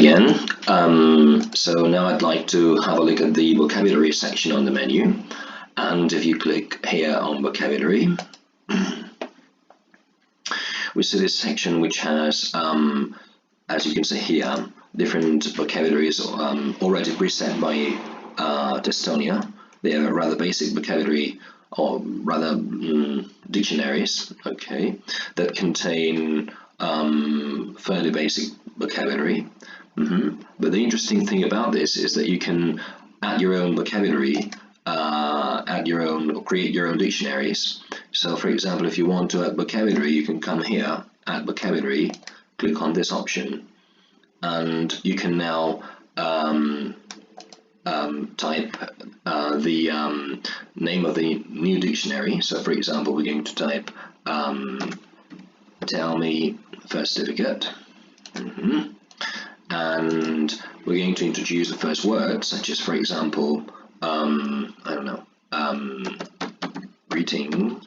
again. So now I'd like to have a look at the vocabulary section on the menu. And if you click here on vocabulary, we see this section which has, as you can see here, different vocabularies already preset by Testonia. They are rather basic vocabulary, or rather dictionaries, okay, that contain fairly basic vocabulary. But the interesting thing about this is that you can add your own vocabulary, or create your own dictionaries. So for example, if you want to add vocabulary, you can come here, add vocabulary, click on this option, and you can now type the name of the new dictionary. So for example, we're going to type tell me first certificate, and we're going to introduce the first word, such as, for example, I don't know, greetings,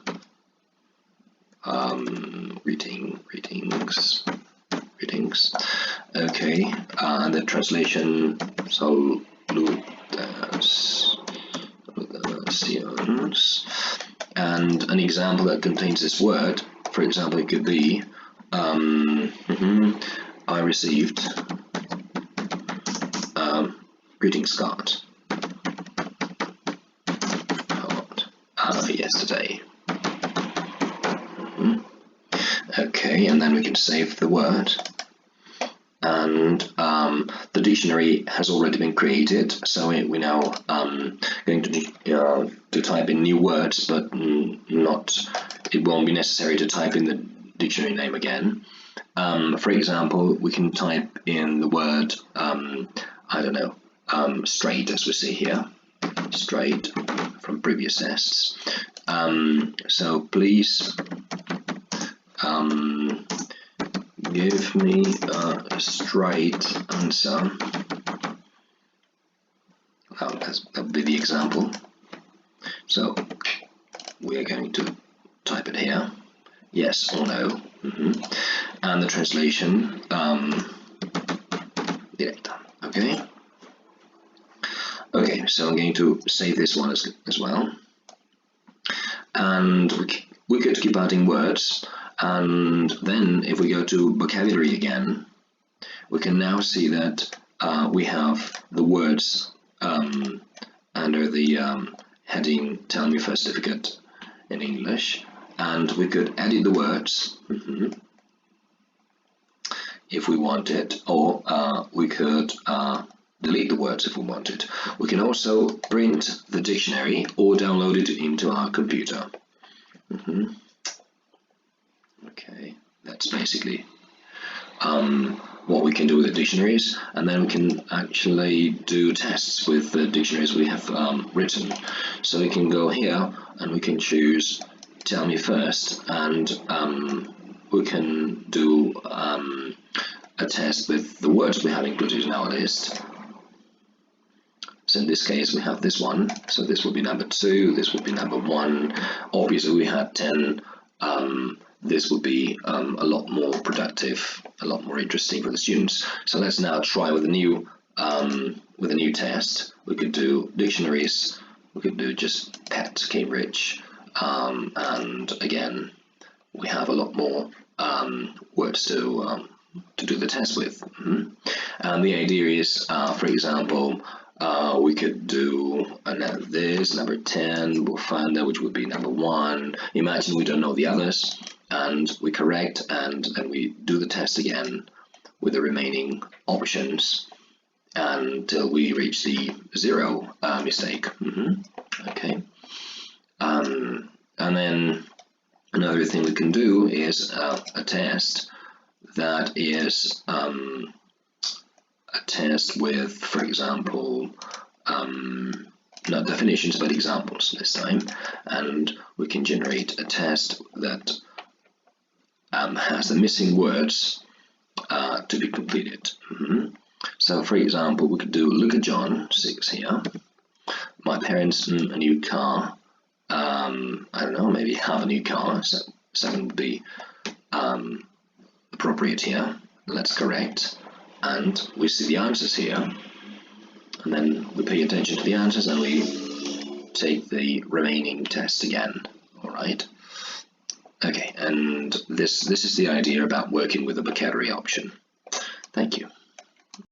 okay, and the translation, salutations, and an example that contains this word. For example, it could be I received greetings card yesterday. Okay, and then we can save the word, and the dictionary has already been created, so we're now going to type in new words, but it won't be necessary to type in the dictionary name again. For example, we can type in the word I don't know, straight, as we see here, straight from previous tests. So please give me a straight answer. That would be the example. So we're going to type it here, yes or no, and the translation directa. Okay, so I'm going to save this one as well, and we could keep adding words. And then if we go to vocabulary again, we can now see that we have the words under the heading tell me first certificate in English, and we could edit the words if we wanted, or we could delete the words if we wanted. We can also print the dictionary or download it into our computer. Okay, that's basically what we can do with the dictionaries, and then we can actually do tests with the dictionaries we have written. So we can go here and we can choose tell me first, and we can do a test with the words we have included in our list. So in this case we have this one, so this will be number 2, this will be number 1. Obviously we had 10. This would be a lot more productive, a lot more interesting for the students. So let's now try with a new test. We could do dictionaries, we could do just PET Cambridge, and again we have a lot more words to do the test with. And the idea is, for example, we could do this, number 10, we'll find that, which would be number 1. Imagine we don't know the others, and we correct, and then we do the test again with the remaining options until we reach the 0 mistake. Okay. And then another thing we can do is a test that is a test with, for example, not definitions but examples this time, and we can generate a test that has the missing words to be completed. So for example, we could do look at John 6 here. My parents a new car. I don't know, maybe have a new car. So 7 would be appropriate here. Let's correct. and we see the answers here, and then we pay attention to the answers and we take the remaining test again. All right. Okay, and this is the idea about working with the vocabulary option. Thank you.